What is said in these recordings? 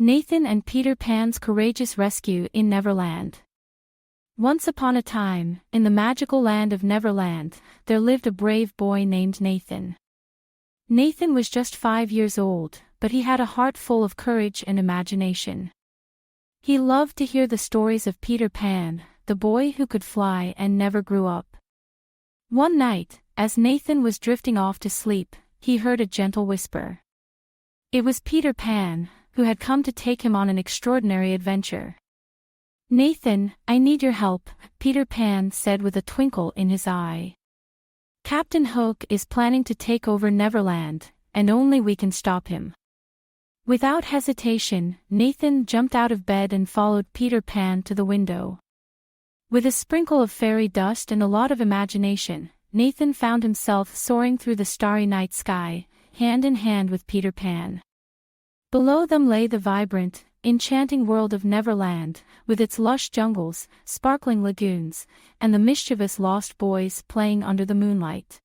Nathan and Peter Pan's courageous rescue in Neverland. Once upon a time, in the magical land of Neverland, there lived a brave boy named Nathan. Nathan was just 5 years old, but he had a heart full of courage and imagination. He loved to hear the stories of Peter Pan, the boy who could fly and never grew up. One night, as Nathan was drifting off to sleep, he heard a gentle whisper. It was Peter Pan, who had come to take him on an extraordinary adventure. "Nathan, I need your help," Peter Pan said with a twinkle in his eye. "Captain Hook is planning to take over Neverland, and only we can stop him." Without hesitation, Nathan jumped out of bed and followed Peter Pan to the window. With a sprinkle of fairy dust and a lot of imagination, Nathan found himself soaring through the starry night sky, hand in hand with Peter Pan. Below them lay the vibrant, enchanting world of Neverland, with its lush jungles, sparkling lagoons, and the mischievous lost boys playing under the moonlight.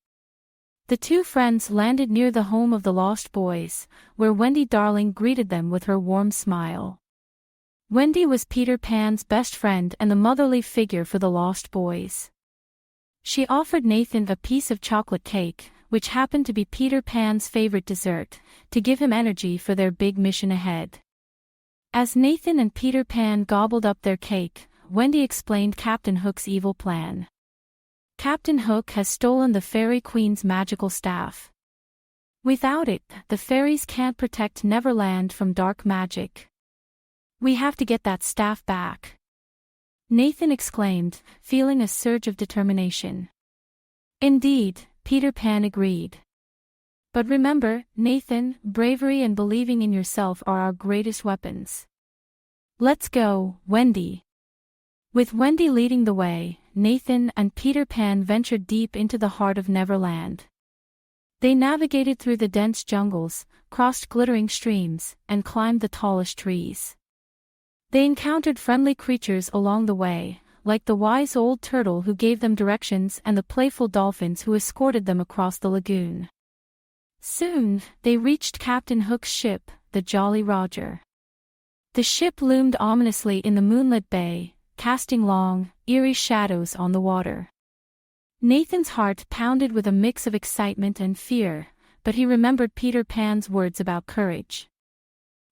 The two friends landed near the home of the lost boys, where Wendy Darling greeted them with her warm smile. Wendy was Peter Pan's best friend and the motherly figure for the lost boys. She offered Nathan a piece of chocolate cake, which happened to be Peter Pan's favorite dessert, to give him energy for their big mission ahead. As Nathan and Peter Pan gobbled up their cake, Wendy explained Captain Hook's evil plan. Captain Hook has stolen the Fairy Queen's magical staff. Without it, the fairies can't protect Neverland from dark magic. We have to get that staff back, Nathan exclaimed, feeling a surge of determination. Indeed, Peter Pan agreed. But remember, Nathan, bravery and believing in yourself are our greatest weapons. Let's go, Wendy. With Wendy leading the way, Nathan and Peter Pan ventured deep into the heart of Neverland. They navigated through the dense jungles, crossed glittering streams, and climbed the tallest trees. They encountered friendly creatures along the way, like the wise old turtle who gave them directions and the playful dolphins who escorted them across the lagoon. Soon, they reached Captain Hook's ship, the Jolly Roger. The ship loomed ominously in the moonlit bay, casting long, eerie shadows on the water. Nathan's heart pounded with a mix of excitement and fear, but he remembered Peter Pan's words about courage.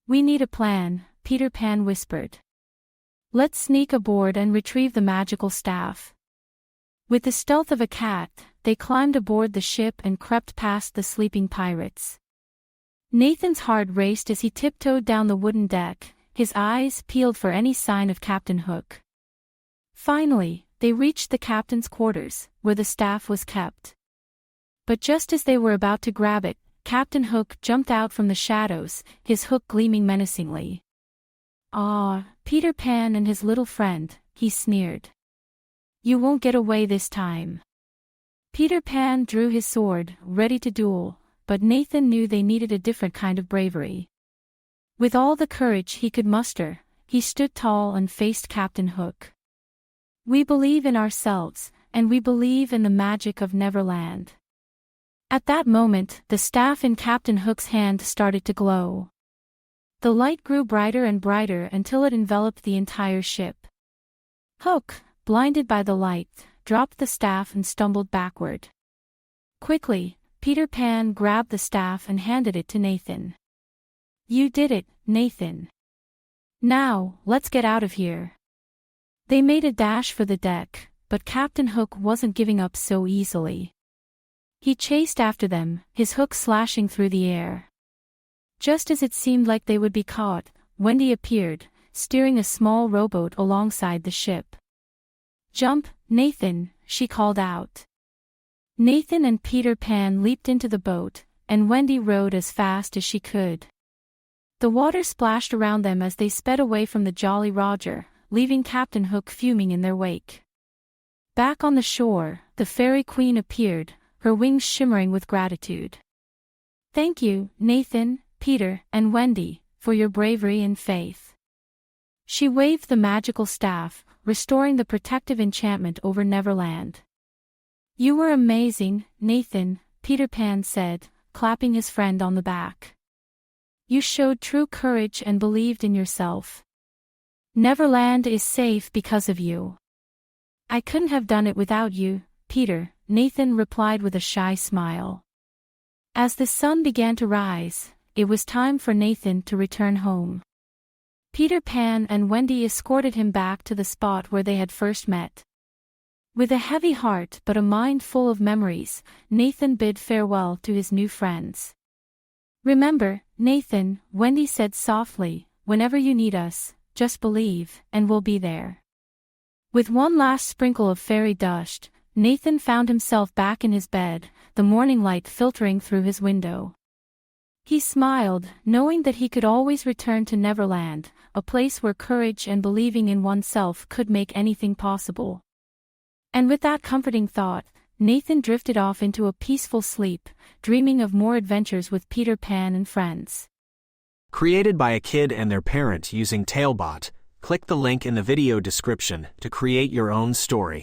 "We need a plan," Peter Pan whispered. "Let's sneak aboard and retrieve the magical staff." With the stealth of a cat, they climbed aboard the ship and crept past the sleeping pirates. Nathan's heart raced as he tiptoed down the wooden deck, his eyes peeled for any sign of Captain Hook. Finally, they reached the captain's quarters, where the staff was kept. But just as they were about to grab it, Captain Hook jumped out from the shadows, his hook gleaming menacingly. "Ah, Peter Pan and his little friend," he sneered. "You won't get away this time." Peter Pan drew his sword, ready to duel, but Nathan knew they needed a different kind of bravery. With all the courage he could muster, he stood tall and faced Captain Hook. "We believe in ourselves, and we believe in the magic of Neverland." At that moment, the staff in Captain Hook's hand started to glow. The light grew brighter and brighter until it enveloped the entire ship. Hook, blinded by the light, dropped the staff and stumbled backward. Quickly, Peter Pan grabbed the staff and handed it to Nathan. "You did it, Nathan. Now, let's get out of here." They made a dash for the deck, but Captain Hook wasn't giving up so easily. He chased after them, his hook slashing through the air. Just as it seemed like they would be caught, Wendy appeared, steering a small rowboat alongside the ship. "Jump, Nathan," she called out. Nathan and Peter Pan leaped into the boat, and Wendy rowed as fast as she could. The water splashed around them as they sped away from the Jolly Roger, leaving Captain Hook fuming in their wake. Back on the shore, the Fairy Queen appeared, her wings shimmering with gratitude. "Thank you, Nathan, Peter, and Wendy, for your bravery and faith." She waved the magical staff, restoring the protective enchantment over Neverland. "You were amazing, Nathan," Peter Pan said, clapping his friend on the back. You showed true courage and believed in yourself. Neverland is safe because of you. I couldn't have done it without you, Peter, Nathan replied with a shy smile. As the sun began to rise, it was time for Nathan to return home. Peter Pan and Wendy escorted him back to the spot where they had first met. With a heavy heart but a mind full of memories, Nathan bid farewell to his new friends. Remember, Nathan, Wendy said softly, whenever you need us, just believe, and we'll be there. With one last sprinkle of fairy dust, Nathan found himself back in his bed, the morning light filtering through his window. He smiled, knowing that he could always return to Neverland, a place where courage and believing in oneself could make anything possible. And with that comforting thought, Nathan drifted off into a peaceful sleep, dreaming of more adventures with Peter Pan and friends. Created by a kid and their parent using Talebot, click the link in the video description to create your own story.